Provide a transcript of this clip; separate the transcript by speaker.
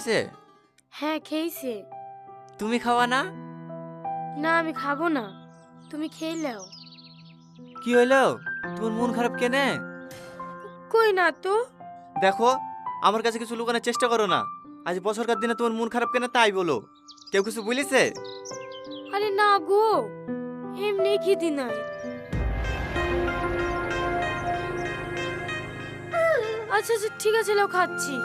Speaker 1: খেয়েছে?
Speaker 2: হ্যাঁ খেয়েছে।
Speaker 1: তুমি খাওয়া না?
Speaker 2: না আমি খাবো না, তুমি খেয়ে নাও।
Speaker 1: কি হইলো? তোমার মন খারাপ কেনে?
Speaker 2: কই না তো।
Speaker 1: দেখো, আমার কাছে কিছু লুকানোর চেষ্টা করো না। আজ বছরকার দিনে তোমার মন খারাপ কেন তাই বলো। কেউ কিছু বলেছে?
Speaker 2: আরে না গো, এমনি খিদি নাই। আচ্ছা আচ্ছা ঠিক আছে, লাও খাচ্ছি।